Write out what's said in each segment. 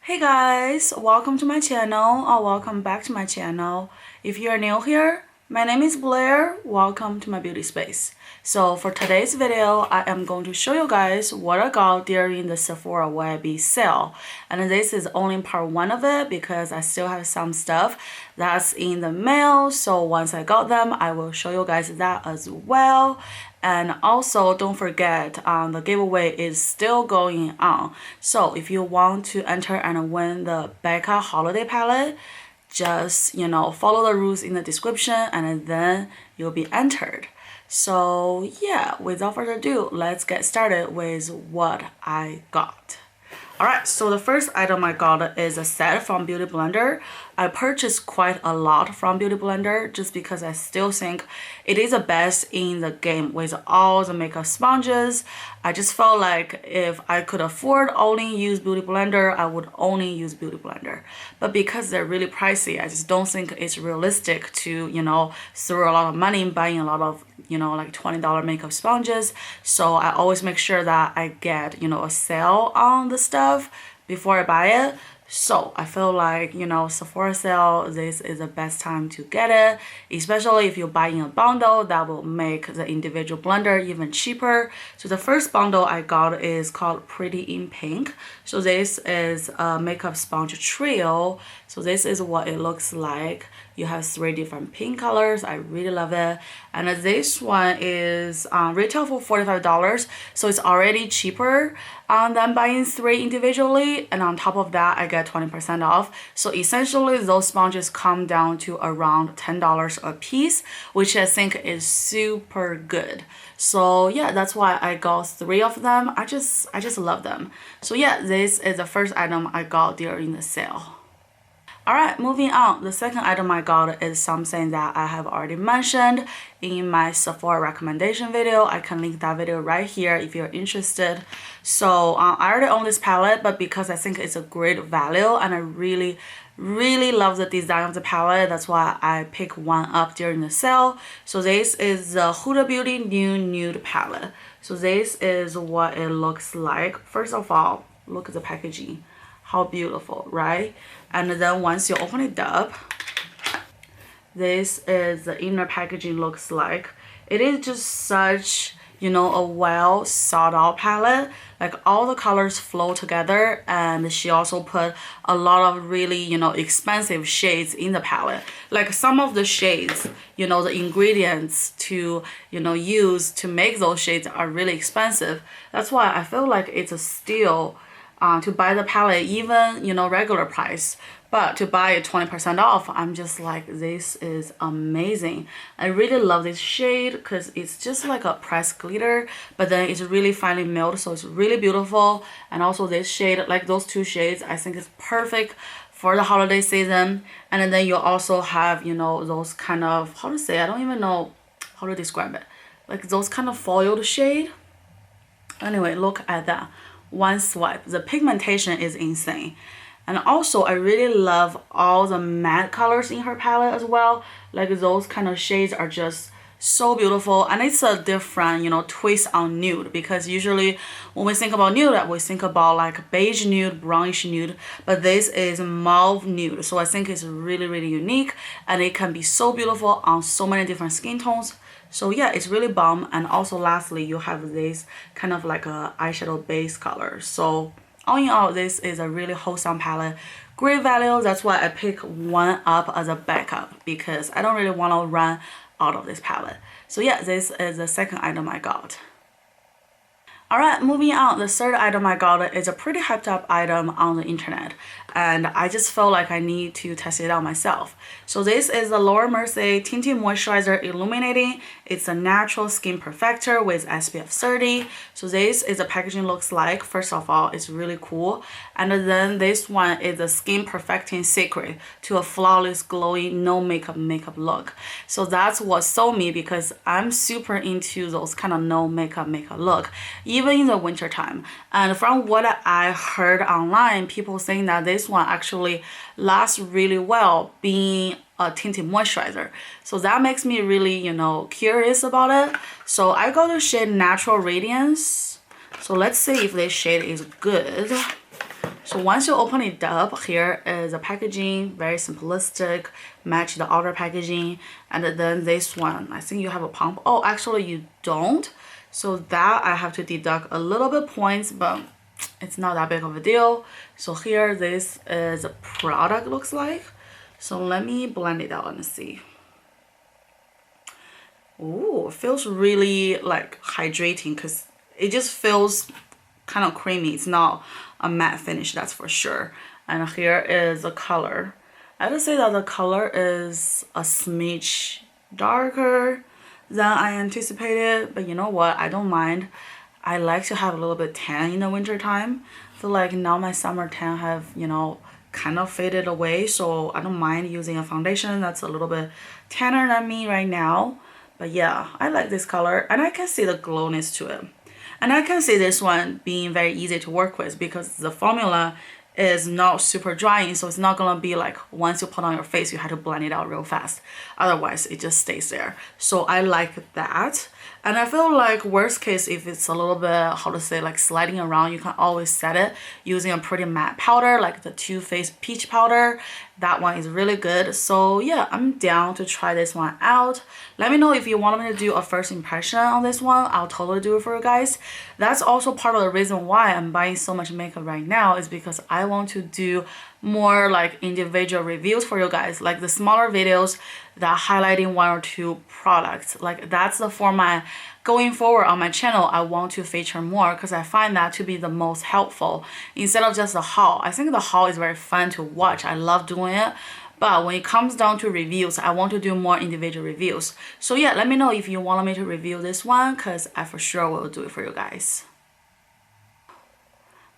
Hey guys, welcome to my channel or welcome back to my channel. If you're new here, my name is Blair. Welcome to my beauty space. So for today's video, I am going to show you guys what I got during the Sephora VIB sale. And this is only part one of it because I still have some stuff that's in the mail. So once I got them, I will show you guys that as well. And also don't forget the giveaway is still going on. So if you want to enter and win the Becca holiday palette, just follow the rules in the description and then you'll be entered. So yeah, without further ado, let's get started with what I got. Alright, so the first item I got is a set from Beauty Blender. I purchased quite a lot from Beauty Blender just because I still think it is the best in the game with all the makeup sponges. I just felt like if I could afford only use Beauty Blender, I would only use Beauty Blender. But because they're really pricey, I just don't think it's realistic to, throw a lot of money buying a lot of, like $20 makeup sponges. So I always make sure that I get, a sale on the stuff before I buy it. So I feel like, Sephora sale, this is the best time to get it, especially if you buy in a bundle. That will make the individual blender even cheaper. So the first bundle I got is called Pretty in Pink. So this is a makeup sponge trio. So this is what it looks like. You have 3 different pink colors. I really love it. And this one is retail for $45. So it's already cheaper than buying 3 individually. And on top of that, I get 20% off. So essentially, those sponges come down to around $10 a piece, which I think is super good. So yeah, that's why I got 3 of them. I just love them. So yeah, this is the first item I got during the sale. Alright, moving on. The second item I got is something that I have already mentioned in my Sephora recommendation video. I can link that video right here if you're interested. So I already own this palette, but because I think it's a great value and I really love the design of the palette, that's why I picked one up during the sale. So this is the Huda Beauty New Nude palette. So this is what it looks like. First of all, look at the packaging. How beautiful, right? And then once you open it up, this is the inner packaging looks like. It is just such, a well sought out palette. Like all the colors flow together, and she also put a lot of really, expensive shades in the palette. Like some of the shades, the ingredients to, use to make those shades are really expensive. That's why I feel like it's a steal to buy the palette, even regular price, but to buy it 20% off, I'm just like, this is amazing. I really love this shade because it's just like a pressed glitter, but then it's really finely milled, so it's really beautiful. And also this shade, like those 2 shades, I think is perfect for the holiday season. And then you also have those kind of, how to say, I don't even know how to describe it, like those kind of foiled shade. Anyway, look at that. One swipe, the pigmentation is insane. And also I really love all the matte colors in her palette as well. Like those kind of shades are just so beautiful, and it's a different twist on nude, because usually when we think about nude, we think about like beige nude, brownish nude, but this is mauve nude. So I think it's really unique, and it can be so beautiful on so many different skin tones. So yeah, it's really bomb. And also lastly, you have this kind of like a eyeshadow base color. So all in all, this is a really wholesome palette. Great value. That's why I pick one up as a backup, because I don't really want to run out of this palette. So yeah, this is the second item I got. Alright, moving on. The third item I got is a pretty hyped up item on the internet, and I just felt like I need to test it out myself. So this is the Laura Mercier Tinted Moisturizer Illuminating. It's a natural skin perfector with SPF 30. So this is the packaging looks like. First of all, it's really cool. And then this one is a skin perfecting secret to a flawless, glowing, no makeup look. So that's what sold me, because I'm super into those kind of no makeup look, even in the winter time. And from what I heard online, people saying that this one actually lasts really well being a tinted moisturizer. So that makes me really, curious about it. So I got the shade Natural Radiance. So let's see if this shade is good. So once you open it up, here is the packaging, very simplistic, match the outer packaging. And then this one, I think you have a pump. Oh, actually you don't. So that I have to deduct a little bit points, but it's not that big of a deal. So here, this is a product looks like. So let me blend it out and see. Ooh, it feels really like hydrating because it just feels kind of creamy. It's not a matte finish, that's for sure. And here is the color. I would say that the color is a smidge darker than I anticipated, but you know what? I don't mind. I like to have a little bit tan in the winter time. I feel like now my summer tan have, you know, kind of faded away, so I don't mind using a foundation that's a little bit tanner than me right now. But yeah, I like this color and I can see the glowness to it. And I can see this one being very easy to work with because the formula is not super drying, so it's not gonna be like once you put on your face you have to blend it out real fast, otherwise it just stays there. So I like that. And I feel like worst case, if it's a little bit, how to say, like sliding around, you can always set it using a pretty matte powder like the Too Faced Peach Powder. That one is really good. So yeah, I'm down to try this one out. Let me know if you want me to do a first impression on this one. I'll totally do it for you guys. That's also part of the reason why I'm buying so much makeup right now, is because I want to do more like individual reviews for you guys, like the smaller videos that highlighting one or two products. Like that's the format going forward on my channel. I want to feature more because I find that to be the most helpful instead of just the haul. I think the haul is very fun to watch. I love doing it. But when it comes down to reviews, I want to do more individual reviews. So yeah, let me know if you want me to review this one because I for sure will do it for you guys.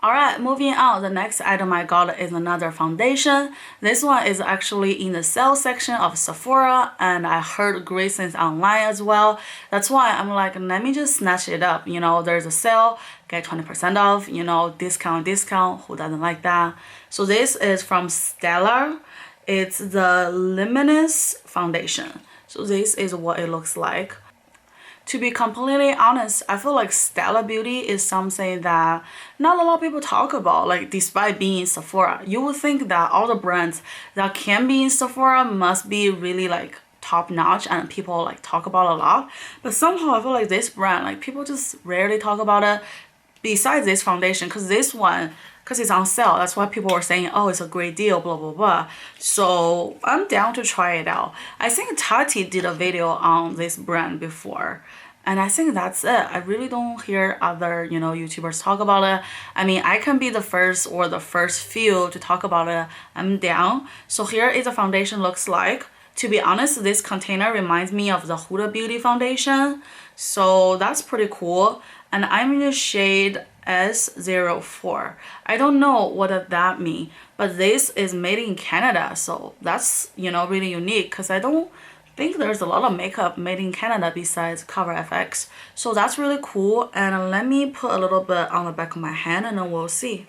Alright, moving on, the next item I got is another foundation. This one is actually in the sale section of Sephora, and I heard great things online as well. That's why I'm like, let me just snatch it up. You know, there's a sale, get 20% off, you know, discount, who doesn't like that? So this is from Stella. It's the Luminous foundation. So this is what it looks like. To be completely honest, I feel like Stella Beauty is something that not a lot of people talk about. Like, despite being in Sephora, you would think that all the brands that can be in Sephora must be really like top notch and people like talk about a lot. But somehow I feel like this brand, like people just rarely talk about it. Besides this foundation, because this one, because it's on sale, that's why people were saying, oh, it's a great deal, blah blah blah. So I'm down to try it out. I think Tati did a video on this brand before, and I think that's it. I really don't hear other, you know, YouTubers talk about it. I mean, I can be the first or the first few to talk about it. I'm down. So here is the foundation looks like. To be honest, this container reminds me of the Huda Beauty foundation, so that's pretty cool. And I'm in the shade S04. I don't know what that means, but this is made in Canada, so that's, you know, really unique because I don't think there's a lot of makeup made in Canada besides Cover FX. So that's really cool. And let me put a little bit on the back of my hand and then we'll see.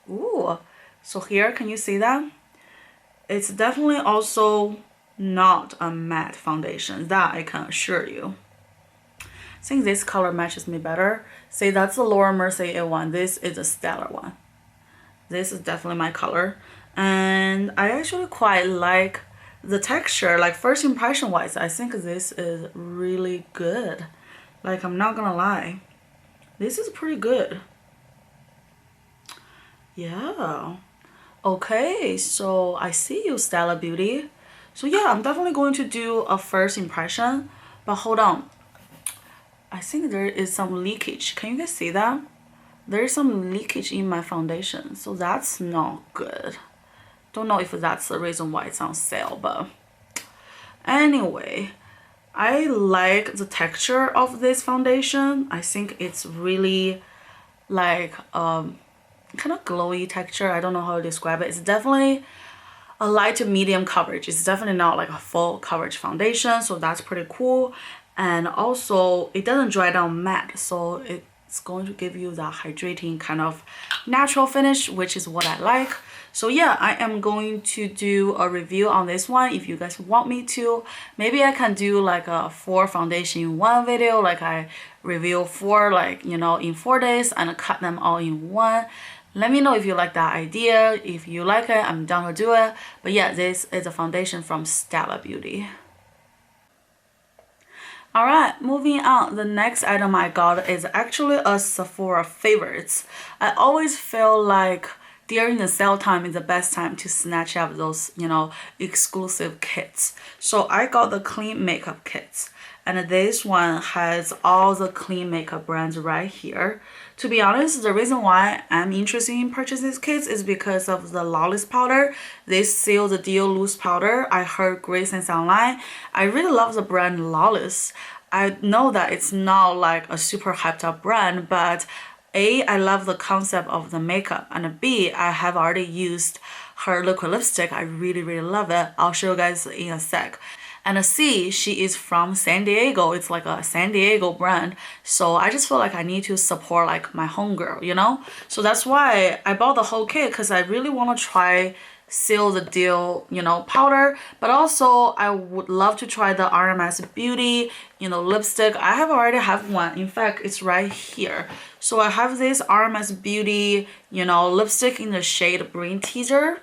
Ooh, so here, can you see that? It's definitely also not a matte foundation, that I can assure you. I think this color matches me better. Say that's the Laura Mercier one. This is a Stellar one. This is definitely my color. And I actually quite like the texture. Like first impression wise, I think this is really good. Like I'm not gonna lie. This is pretty good. Yeah. Okay, so I see you, Stella Beauty. So yeah, I'm definitely going to do a first impression. But hold on. I think there is some leakage. Can you guys see that? There is some leakage in my foundation, so that's not good. Don't know if that's the reason why it's on sale, but anyway, I like the texture of this foundation. I think it's really like kind of glowy texture. I don't know how to describe it. It's definitely a light to medium coverage. It's definitely not like a full coverage foundation, so that's pretty cool. And also it doesn't dry down matte, so it's going to give you that hydrating kind of natural finish, which is what I like. So yeah, I am going to do a review on this one if you guys want me to. Maybe I can do like a 4 foundation in one video, like I review 4 like, you know, in 4 days and cut them all in one. Let me know if you like that idea. If you like it, I'm down to do it. But yeah, this is a foundation from Stella Beauty. Alright, moving on. The next item I got is actually a Sephora favorites. I always feel like during the sale time is the best time to snatch up those, you know, exclusive kits. So I got the clean makeup kits. And this one has all the clean makeup brands right here. To be honest, the reason why I'm interested in purchasing these kits is because of the Lawless powder. They seal the deal loose powder. I heard great things online. I really love the brand Lawless. I know that it's not like a super hyped up brand, but A, I love the concept of the makeup, and B, I have already used her liquid lipstick. I really love it. I'll show you guys in a sec. And C, she is from San Diego. It's like a San Diego brand. So I just feel like I need to support like my homegirl, you know? So that's why I bought the whole kit, because I really want to try Seal the Deal, you know, powder. But also I would love to try the RMS Beauty, you know, lipstick. I already have one. In fact, it's right here. So I have this RMS Beauty, you know, lipstick in the shade Brain Teaser.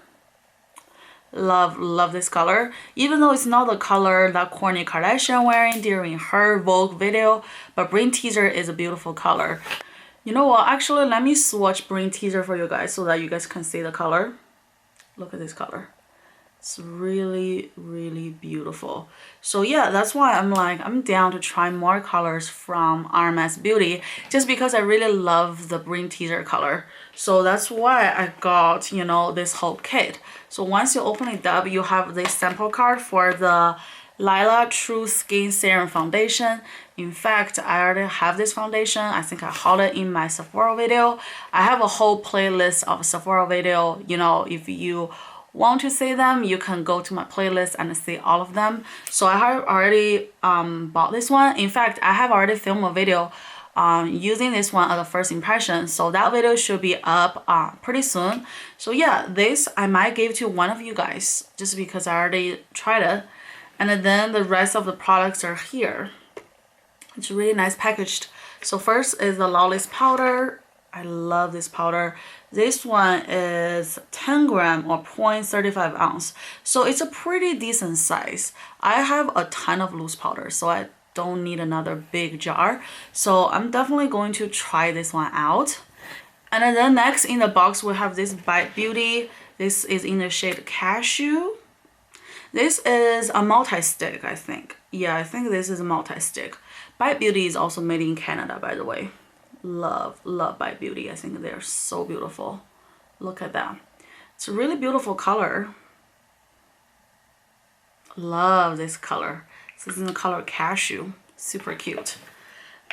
Love this color, even though it's not the color that Kourtney Kardashian wearing during her Vogue video, but Brain Teaser is a beautiful color. You know what, actually let me swatch Brain Teaser for you guys so that you guys can see the color. Look at this color. It's really beautiful. So yeah, that's why I'm down to try more colors from RMS Beauty, just because I really love the Brain Teaser color. So that's why I got, you know, this whole kit. So once you open it up, you have this sample card for the Lila True Skin Serum Foundation. In fact, I already have this foundation. I think I hauled it in my Sephora video. I have a whole playlist of Sephora video. You know, if you want to see them, you can go to my playlist and see all of them. So I have already bought this one. In fact, I have already filmed a video using this one as a first impression, so that video should be up pretty soon. So yeah, this I might give to one of you guys just because I already tried it. And then the rest of the products are here. It's really nice packaged. So first is the Lawless powder. I love this powder. This one is 10 gram or 0.35 ounce. So it's a pretty decent size. I have a ton of loose powder, so I don't need another big jar. So I'm definitely going to try this one out. And then next in the box, we have this VIB Beauty. This is in the shade Cashew. This is a multi-stick, I think. Yeah, I think this is a multi-stick. VIB Beauty is also made in Canada, by the way. Love VIB Beauty. I think they're so beautiful. Look at that. It's a really beautiful color. Love this color. This is in the color Cashew. Super cute.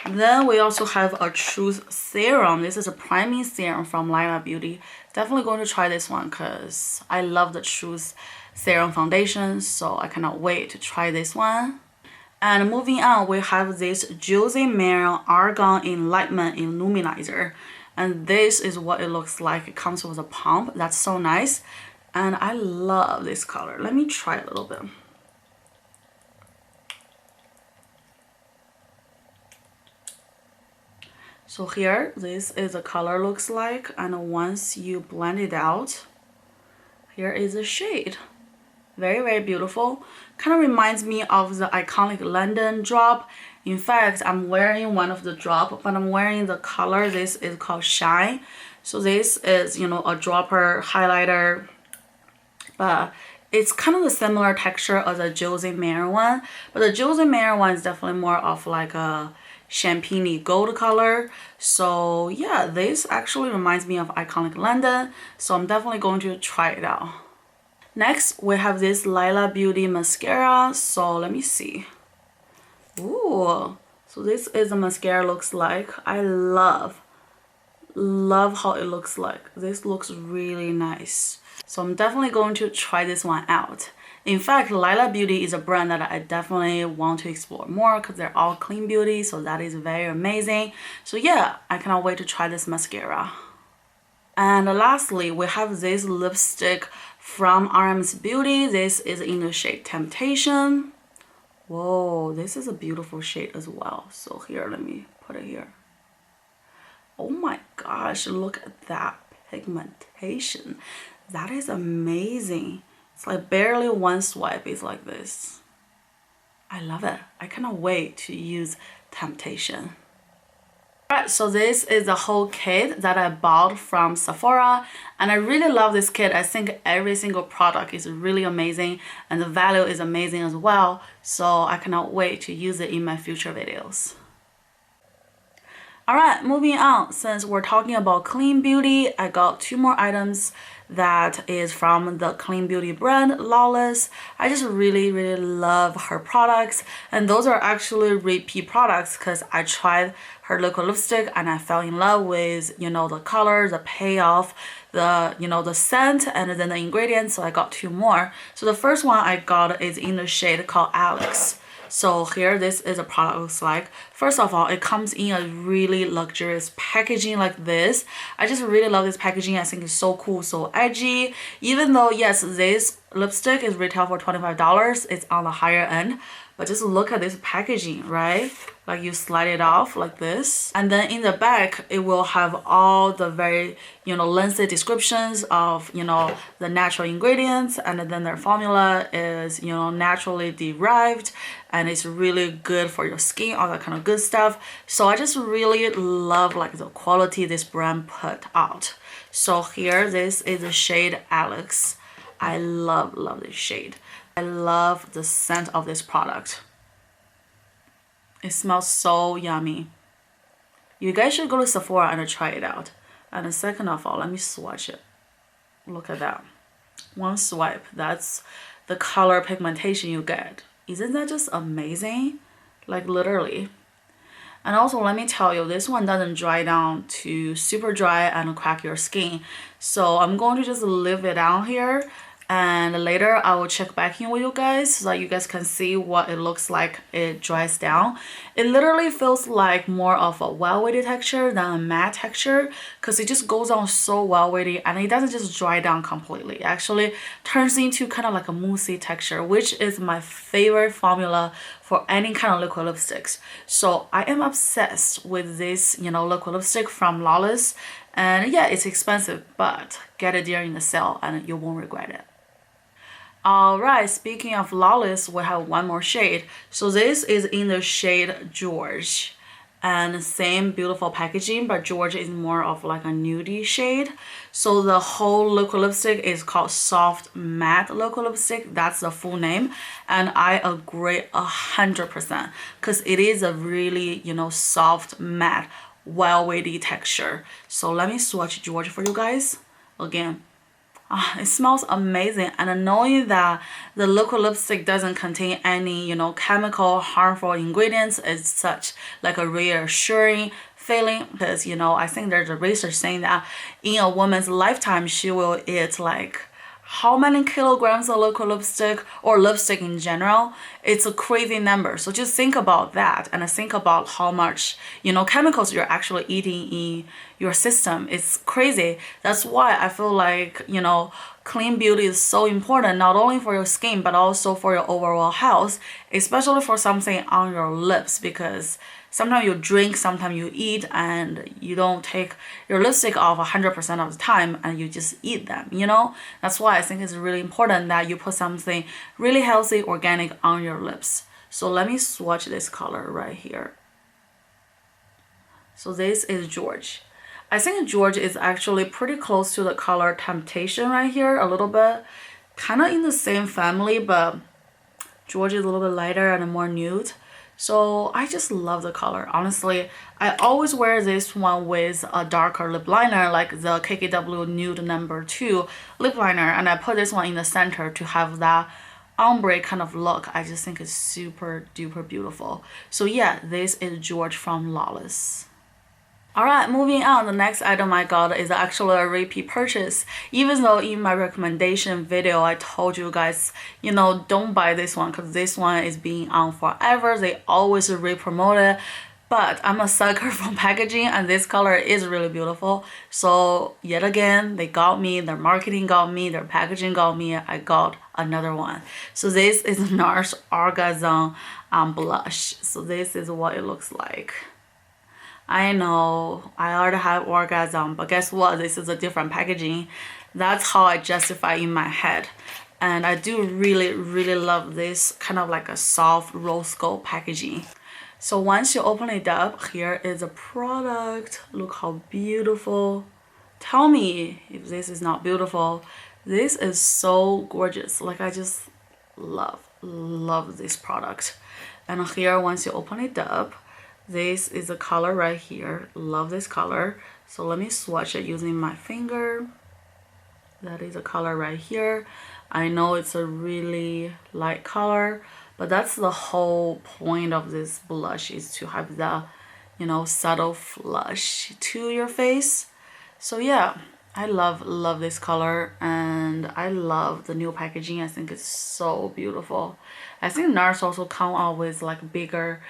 Then we also have a Truth Serum. This is a priming serum from Lila Beauty. Definitely going to try this one because I love the Truth Serum foundation. So I cannot wait to try this one. And moving on, we have this Juicy Marron Argan Enlightenment Illuminizer. And this is what it looks like. It comes with a pump. That's so nice. And I love this color. Let me try a little bit. So here, this is the color looks like, and once you blend it out, here is the shade. Very beautiful. Kind of reminds me of the iconic London drop. In fact, I'm wearing one of the drop, but I'm wearing the color. This is called Shine. So this is, you know, a dropper highlighter, but it's kind of a similar texture as the Juicy Marron one. But the Juicy Marron one is definitely more of like a champagne gold color. So yeah, this actually reminds me of iconic London. So I'm definitely going to try it out. Next, we have this Lila Beauty mascara. So let me see. Ooh, so this is the mascara looks like. I love how it looks like. This looks really nice. So I'm definitely going to try this one out. In fact, Lila Beauty is a brand that I definitely want to explore more because they're all clean beauty. So that is very amazing. So yeah, I cannot wait to try this mascara. And lastly, we have this lipstick from RM's Beauty. This is in the shade Temptation. Whoa, this is a beautiful shade as well. So here, let me put it here. Oh my gosh, look at that pigmentation. That is amazing. It's like barely one swipe is like this. I love it. I cannot wait to use Temptation. Alright, so this is the whole kit that I bought from Sephora, and I really love this kit. I think every single product is really amazing and the value is amazing as well, so I cannot wait to use it in my future videos. Alright, moving on. Since we're talking about clean beauty, I got 2 more items that is from the clean beauty brand Lawless. I just really love her products, and those are actually repeat products because I tried her liquid lipstick and I fell in love with, you know, the color, the payoff, the, you know, the scent, and then the ingredients. So I got 2 more. So the first one I got is in the shade called Alex. So here, this is a product looks like. First of all, it comes in a really luxurious packaging like this. I just really love this packaging. I think it's so cool, so edgy. Even though, yes, this lipstick is retail for $25, it's on the higher end. But just look at this packaging, right? Like you slide it off like this. And then in the back, it will have all the very, you know, lengthy descriptions of, you know, the natural ingredients. And then their formula is, you know, naturally derived. And it's really good for your skin, all that kind of good stuff. So I just really love like the quality this brand put out. So here, this is the shade Alex. I love this shade. I love the scent of this product. It smells so yummy. You guys should go to Sephora and try it out. And second of all, let me swatch it. Look at that. One swipe, that's the color pigmentation you get. Isn't that just amazing? Like literally. And also, let me tell you, this one doesn't dry down to super dry and crack your skin. So I'm going to just leave it down here. And later I will check back in with you guys so that you guys can see what it looks like it dries down. It literally feels like more of a well-weighted texture than a matte texture because it just goes on so well-weighted and it doesn't just dry down completely. It actually turns into kind of like a moussey texture, which is my favorite formula for any kind of liquid lipsticks. So I am obsessed with this, you know, liquid lipstick from Lawless. And yeah, it's expensive, but get it during the sale and you won't regret it. Alright, speaking of Lawless, we have one more shade. So this is in the shade George. And same beautiful packaging, but George is more of like a nudie shade. So the whole liquid lipstick is called Soft Matte Liquid Lipstick. That's the full name. And I agree 100% because it is a really, you know, soft matte, well-weighted texture. So let me swatch George for you guys. Again, it smells amazing, and knowing that the liquid lipstick doesn't contain any, you know, chemical harmful ingredients is such like a reassuring feeling because, you know, I think there's a research saying that in a woman's lifetime she will eat like how many kilograms of liquid lipstick or lipstick in general. It's a crazy number. So just think about that and think about how much, you know, chemicals you're actually eating in your system. It's crazy. That's why I feel like, you know, clean beauty is so important, not only for your skin but also for your overall health, especially for something on your lips, because sometimes you drink, sometimes you eat, and you don't take your lipstick off 100% of the time and you just eat them, you know? That's why I think it's really important that you put something really healthy, organic on your lips. So let me swatch this color right here. So this is George. I think George is actually pretty close to the color Temptation right here, a little bit. Kind of in the same family, but George is a little bit lighter and more nude. So I just love the color. Honestly, I always wear this one with a darker lip liner, like the KKW Nude No. 2 lip liner, and I put this one in the center to have that ombre kind of look. I just think it's super duper beautiful. So yeah, this is George from Lawless. Alright, moving on, the next item I got is actually a repeat purchase. Even though in my recommendation video I told you guys, you know, don't buy this one because this one is being on forever. They always re-promote it. But I'm a sucker for packaging, and this color is really beautiful. So yet again, they got me, their marketing got me, their packaging got me. I got another one. So this is NARS Orgasm blush. So this is what it looks like. I know I already have Orgasm, but guess what? This is a different packaging. That's how I justify in my head. And I do really, really love this kind of like a soft rose gold packaging. So once you open it up, here is a product. Look how beautiful. Tell me if this is not beautiful. This is so gorgeous. Like, I just love this product. And here, once you open it up, this is a color right here. Love this color. So let me swatch it using my finger. That is a color right here. I know it's a really light color, but that's the whole point of this blush, is to have the, you know, subtle flush to your face. So yeah, I love this color, and I love the new packaging. I think it's so beautiful. I think NARS also come out with like bigger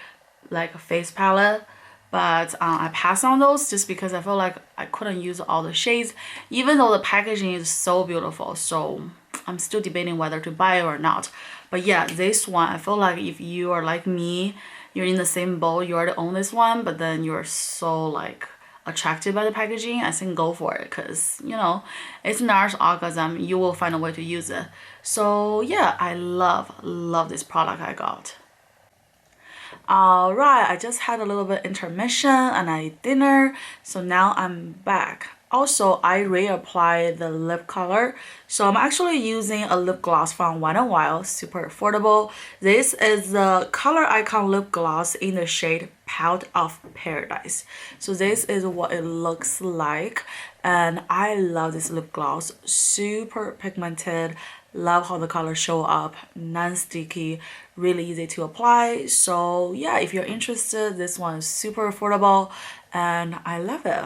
like a face palette, but I pass on those just because I feel like I couldn't use all the shades, even though the packaging is so beautiful. So I'm still debating whether to buy it or not. But yeah, this one, I feel like if you are like me, you're in the same boat, you already own this one, but then you're so like attracted by the packaging, I think go for it, because you know it's NARS Orgasm. You will find a way to use it. So yeah, I love this product I got. Alright, I just had a little bit intermission and I ate dinner, so now I'm back. Also, I reapplied the lip color, so I'm actually using a lip gloss from Wet n Wild, super affordable. This is the Color Icon lip gloss in the shade Pout of Paradise. So this is what it looks like, and I love this lip gloss. Super pigmented. Love how the colors show up, non-sticky, really easy to apply. So yeah, if you're interested, this one is super affordable and I love it.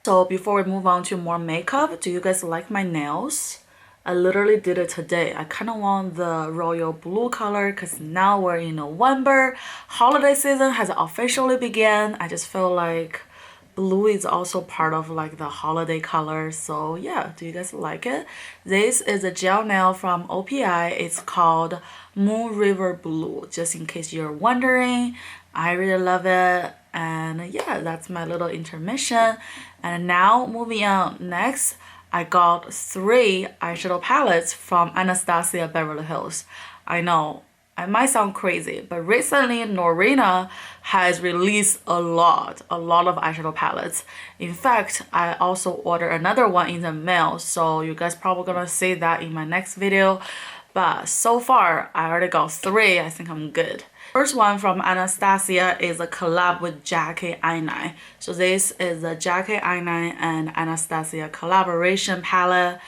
So before we move on to more makeup, do you guys like my nails? I literally did it today. I kind of want the royal blue color because now we're in November. Holiday season has officially begun. I just feel like blue is also part of like the holiday color. So yeah, do you guys like it? This is a gel nail from OPI. It's called Moon River Blue, just in case you're wondering. I really love it. And yeah, that's my little intermission. And now moving on, next I got 3 eyeshadow palettes from Anastasia Beverly Hills. I know I might sound crazy, but recently Norina has released a lot of eyeshadow palettes. In fact, I also ordered another one in the mail, so you guys probably gonna see that in my next video. But so far, I already got 3. I think I'm good. First one from Anastasia is a collab with Jackie I9. So this is the Jackie I9 and Anastasia collaboration palette.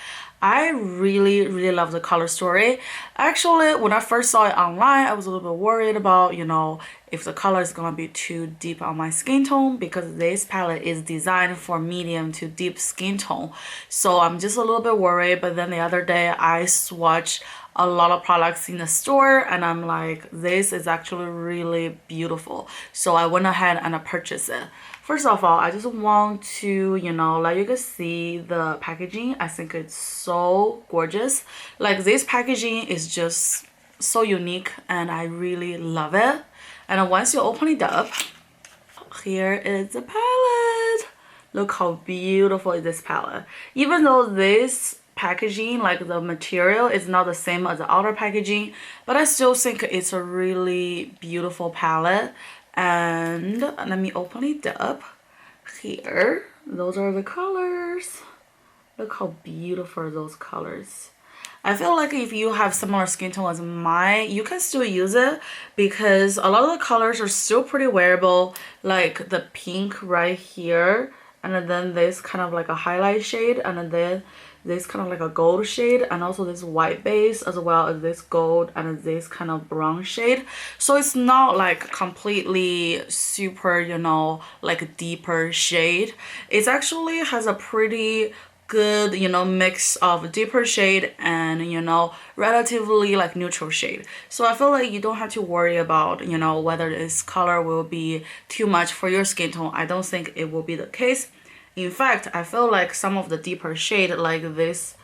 I really love the color story. Actually, when I first saw it online, I was a little bit worried about, you know, if the color is gonna be too deep on my skin tone, because this palette is designed for medium to deep skin tone. So I'm just a little bit worried, but then the other day I swatched a lot of products in the store and I'm like, this is actually really beautiful. So I went ahead and I purchased it. First of all, I just want to, you know, let you guys see the packaging. I think it's so gorgeous. Like, this packaging is just so unique and I really love it. And once you open it up, here is the palette. Look how beautiful is this palette. Even though this packaging, like the material, is not the same as the outer packaging, but I still think it's a really beautiful palette. And let me open it up. Here, those are the colors. Look how beautiful those colors. I feel like if you have similar skin tone as mine, you can still use it because a lot of the colors are still pretty wearable. Like the pink right here, and then this kind of like a highlight shade, and then this kind of like a gold shade, and also this white base, as well as this gold and this kind of brown shade. So it's not like completely super, you know, like a deeper shade. It actually has a pretty good, you know, mix of deeper shade and, you know, relatively like neutral shade. So I feel like you don't have to worry about, you know, whether this color will be too much for your skin tone. I don't think it will be the case. In fact, I feel like some of the deeper shade, like this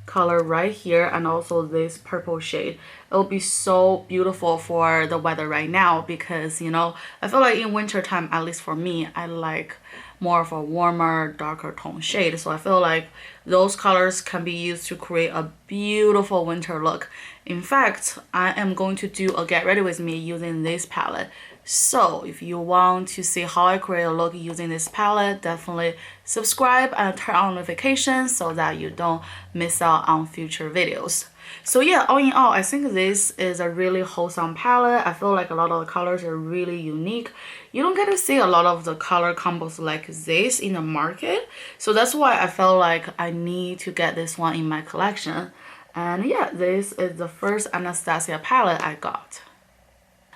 color right here and also this purple shade, it'll be so beautiful for the weather right now, because, you know, I feel like in winter time, at least for me, I like more of a warmer, darker tone shade. So I feel like those colors can be used to create a beautiful winter look. In fact, I am going to do a get ready with me using this palette. So if you want to see how I create a look using this palette, definitely subscribe and turn on notifications so that you don't miss out on future videos. So yeah, all in all, I think this is a really wholesome palette. I feel like a lot of the colors are really unique. You don't get to see a lot of the color combos like this in the market. So that's why I felt like I need to get this one in my collection. And yeah, this is the first Anastasia palette I got.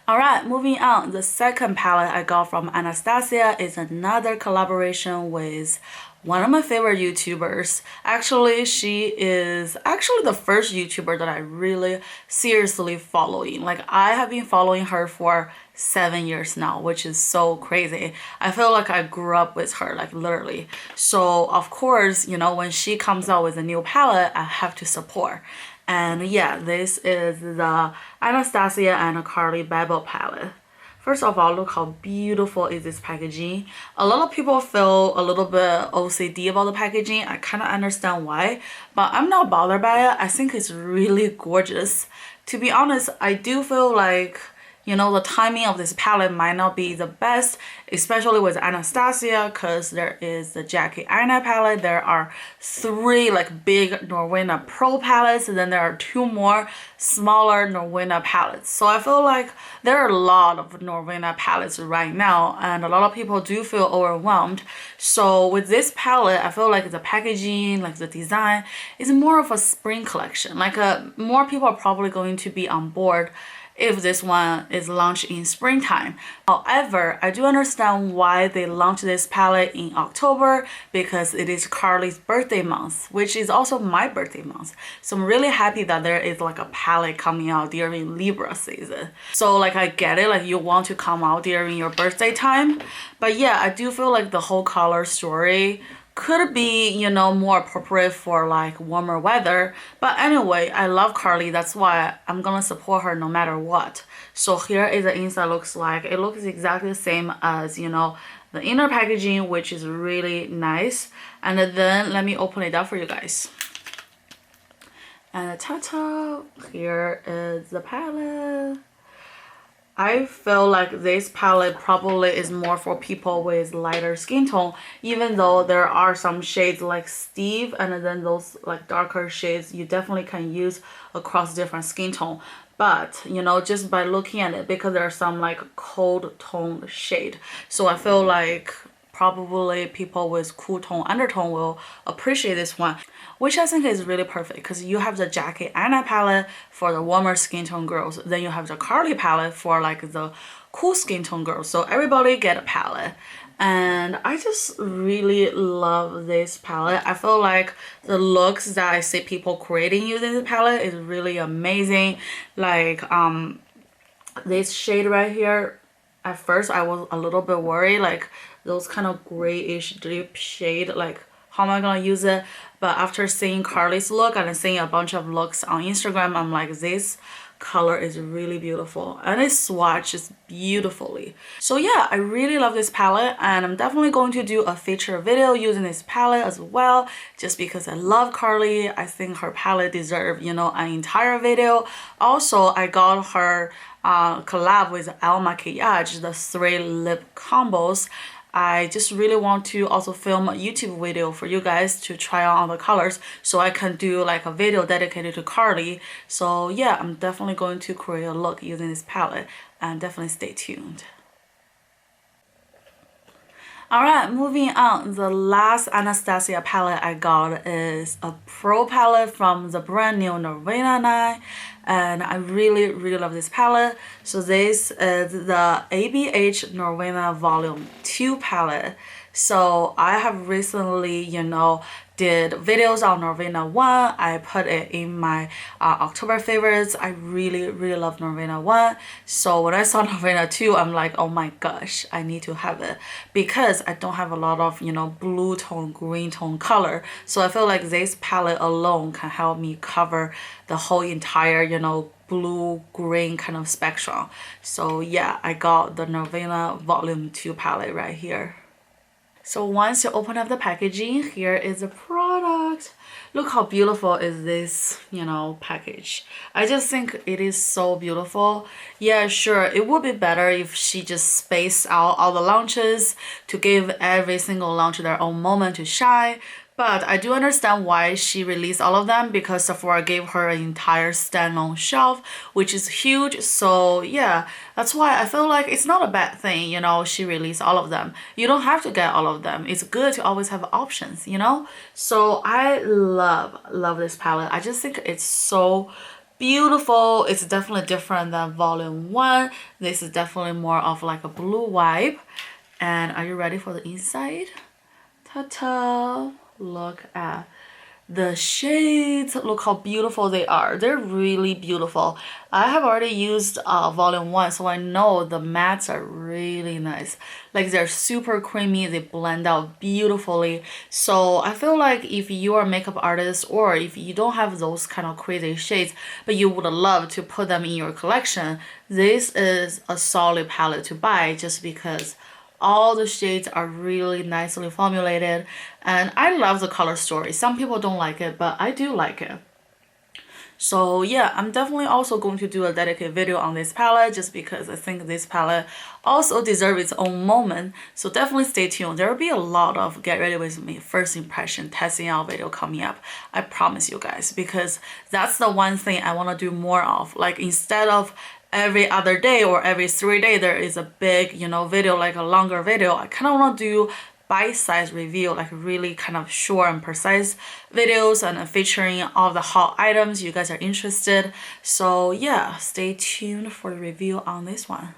Alright, moving on. The second palette I got from Anastasia is another collaboration with one of my favorite YouTubers. Actually, she is actually the first YouTuber that I really seriously following. Like, I have been following her for 7 years now, which is so crazy. I feel like I grew up with her, like literally. So of course, you know, when she comes out with a new palette, I have to support. And yeah, this is the Anastasia and Carly Babel palette. First of all, look how beautiful is this packaging. A lot of people feel a little bit OCD about the packaging. I kind of understand why, but I'm not bothered by it. I think it's really gorgeous. To be honest, I do feel like, you know, the timing of this palette might not be the best, especially with Anastasia, because there is the Jackie Aina palette. There are 3 like big Norvina Pro palettes, and then there are 2 more smaller Norvina palettes. So I feel like there are a lot of Norvina palettes right now, and a lot of people do feel overwhelmed. So with this palette, I feel like the packaging, like the design, is more of a spring collection. Like more people are probably going to be on board if this one is launched in springtime. However, I do understand why they launched this palette in October, because it is Carly's birthday month, which is also my birthday month. So I'm really happy that there is like a palette coming out during Libra season. So like I get it, like you want to come out during your birthday time. But yeah, I do feel like the whole color story could be, you know, more appropriate for like warmer weather. But anyway, I love Carly. That's why I'm gonna support her no matter what. So here is the inside looks like. It looks exactly the same as, you know, the inner packaging, which is really nice. And then let me open it up for you guys. And ta-ta, here is the palette. I feel like this palette probably is more for people with lighter skin tone, even though there are some shades like Steve, and then those like darker shades you definitely can use across different skin tone. But, you know, just by looking at it, because there are some like cold tone shade. So I feel like probably people with cool tone undertone will appreciate this one, which I think is really perfect, because you have the Jackie Aina palette for the warmer skin tone girls, then you have the Carly palette for like the cool skin tone girls. So everybody get a palette, and I just really love this palette. I feel like the looks that I see people creating using this palette is really amazing. Like this shade right here, at first I was a little bit worried, like those kind of grayish deep shade, like how am I gonna use it? But after seeing Carly's look and seeing a bunch of looks on Instagram, I'm like, this color is really beautiful, and it swatches beautifully. So yeah, I really love this palette, and I'm definitely going to do a feature video using this palette as well, just because I love Carly. I think her palette deserves, you know, an entire video. Also, I got her collab with El Maquillage, the 3 lip combos. I just really want to also film a YouTube video for you guys to try on all the colors, so I can do like a video dedicated to Carly. So yeah, I'm definitely going to create a look using this palette, and definitely stay tuned. Alright, moving on. The last Anastasia palette I got is a Pro palette from the brand new Norvina line, and I really love this palette. So this is the ABH Norvina Volume 2 palette. So I have recently, you know, did videos on Norvina 1. I put it in my October favorites. I really love Norvina 1. So when I saw Norvina 2, I'm like, oh my gosh, I need to have it, because I don't have a lot of, you know, blue tone, green tone color. So I feel like this palette alone can help me cover the whole entire, you know, blue green kind of spectrum. So yeah, I got the Norvina Volume 2 palette right here. So once you open up the packaging, here is the product. Look how beautiful is this, you know, package. I just think it is so beautiful. Yeah, sure, it would be better if she just spaced out all the launches to give every single launch their own moment to shine. But I do understand why she released all of them, because Sephora gave her an entire standalone shelf, which is huge. So yeah, that's why I feel like it's not a bad thing, you know, she released all of them. You don't have to get all of them. It's good to always have options, you know? So I love this palette. I just think it's so beautiful. It's definitely different than Volume 1. This is definitely more of like a blue vibe. And are you ready for the inside? Ta-ta! Look at the shades. Look how beautiful they are. They're really beautiful. I have already used Volume 1, so I know the mattes are really nice. Like, they're super creamy. They blend out beautifully. So I feel like if you're a makeup artist, or if you don't have those kind of crazy shades, but you would love to put them in your collection, this is a solid palette to buy, just because all the shades are really nicely formulated, and I love the color story. Some people don't like it, but I do like it. So yeah, I'm definitely also going to do a dedicated video on this palette, just because I think this palette also deserves its own moment. So definitely stay tuned. There will be a lot of get ready with me first impression testing out video coming up. I promise you guys, because that's the one thing I want to do more of. Like, instead of every other day or every 3 days there is a big, you know, video, like a longer video, I kind of want to do bite-sized review, like really kind of short and precise videos, and featuring all the hot items you guys are interested. So yeah, stay tuned for the review on this one.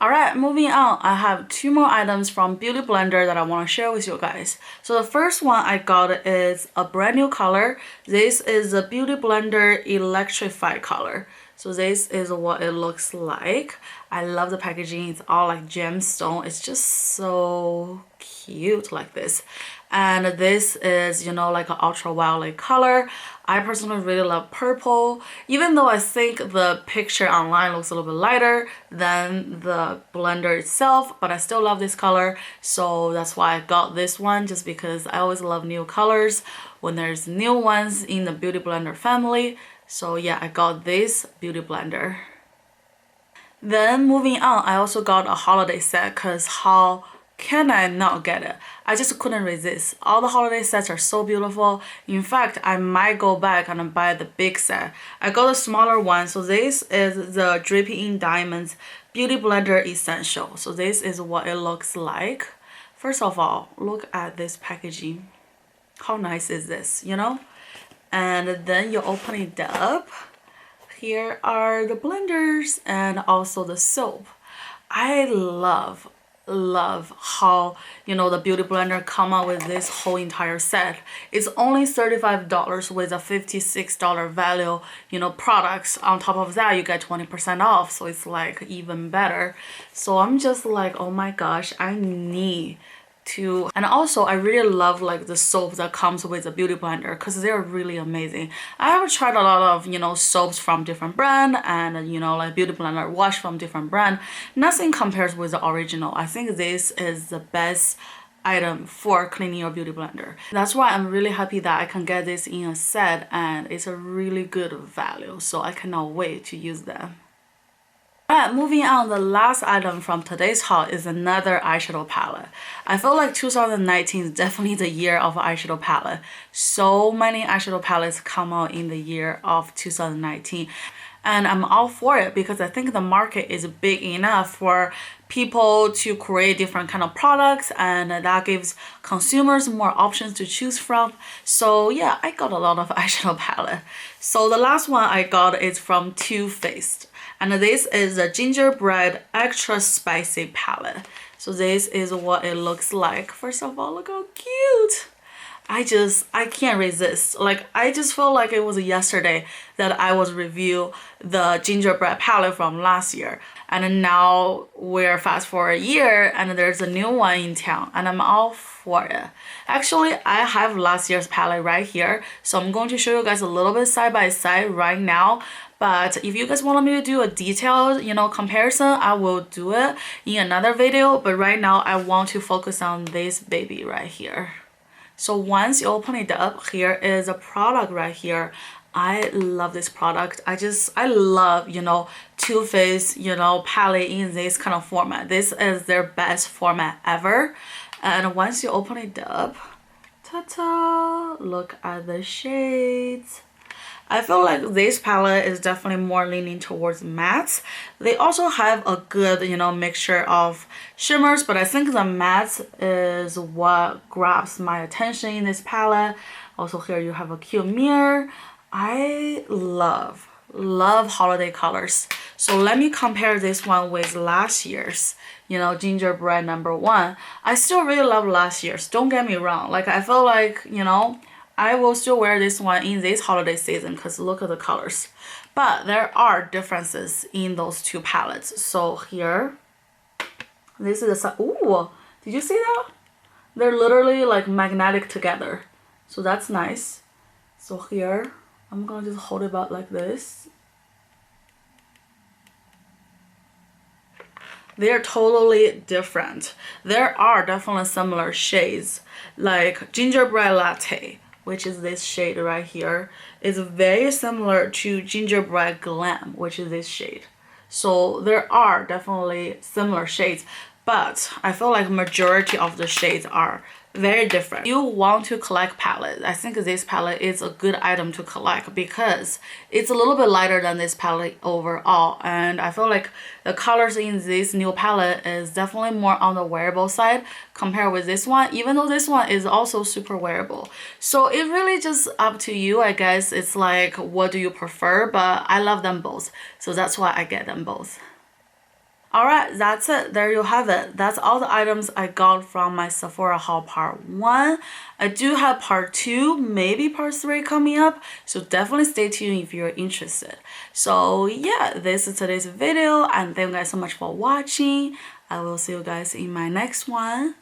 Alright, moving on, I have 2 more items from Beauty Blender that I want to share with you guys. So the first one I got is a brand new color. This is a Beauty Blender Electrified color. So this is what it looks like. I love the packaging. It's all like gemstone. It's just so cute like this. And this is, you know, like an ultraviolet color. I personally really love purple, even though I think the picture online looks a little bit lighter than the blender itself, but I still love this color. So that's why I got this one, just because I always love new colors when there's new ones in the Beauty Blender family. So yeah, I got this Beauty Blender. Then moving on, I also got a holiday set, because how can I not get it? I just couldn't resist. All the holiday sets are so beautiful. In fact, I might go back and buy the big set. I got a smaller one. So this is the Dripping in Diamonds Beauty Blender Essential. So this is what it looks like. First of all, look at this packaging. How nice is this, you know? And then you open it up. Here are the blenders and also the soap. I love how, you know, the Beauty Blender come out with this whole entire set. It's only $35 with a $56 value, you know, products. On top of that, you get 20% off, so it's like even better. So I'm just like, oh my gosh, I need to. And also I really love like the soap that comes with the Beauty Blender, because they're really amazing. I have tried a lot of, you know, soaps from different brand, and you know, like Beauty Blender wash from different brand. Nothing compares with the original. I think this is the best item for cleaning your Beauty Blender. That's why I'm really happy that I can get this in a set, and it's a really good value, so I cannot wait to use them. Alright, moving on, the last item from today's haul is another eyeshadow palette. I feel like 2019 is definitely the year of eyeshadow palette. So many eyeshadow palettes come out in the year of 2019. And I'm all for it, because I think the market is big enough for people to create different kind of products, and that gives consumers more options to choose from. So yeah, I got a lot of eyeshadow palette. So the last one I got is from Too Faced. And this is a gingerbread extra spicy palette. So this is what it looks like. First of all, look how cute. I can't resist. Like, I just feel like it was yesterday that I was review the gingerbread palette from last year. And then now we're fast forward a year and there's a new one in town and I'm all for it. Actually, I have last year's palette right here. So I'm going to show you guys a little bit side by side right now. But if you guys want me to do a detailed, comparison, I will do it in another video. But right now, I want to focus on this baby right here. So once you open it up, here is a product right here. I love this product. I love, Too Faced, palette in this kind of format. This is their best format ever. And once you open it up, ta-ta, look at the shades. I feel like this palette is definitely more leaning towards mattes. They also have a good, mixture of shimmers, but I think the mattes is what grabs my attention in this palette. Also here you have a cute mirror. I love holiday colors. So let me compare this one with last year's, gingerbread #1. I still really love last year's. Don't get me wrong. Like, I feel like, I will still wear this one in this holiday season because look at the colors. But there are differences in those two palettes. So here, this is a, ooh, did you see that? They're literally like magnetic together. So that's nice. So here, I'm gonna just hold it up like this. They're totally different. There are definitely similar shades, like gingerbread latte, which is this shade right here, is very similar to gingerbread glam, which is this shade. So there are definitely similar shades, but I feel like majority of the shades are very different. You want to collect palettes, I think this palette is a good item to collect because it's a little bit lighter than this palette overall, and I feel like the colors in this new palette is definitely more on the wearable side compared with this one, even though this one is also super wearable. So it really just up to you, I guess. It's like, what do you prefer? But I love them both, so that's why I get them both. Alright, that's it. There you have it. That's all the items I got from my Sephora haul part 1. I do have part 2, maybe part 3 coming up, so definitely stay tuned if you're interested. So yeah, this is today's video, and thank you guys so much for watching. I will see you guys in my next one.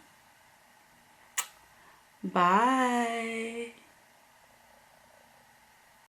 Bye.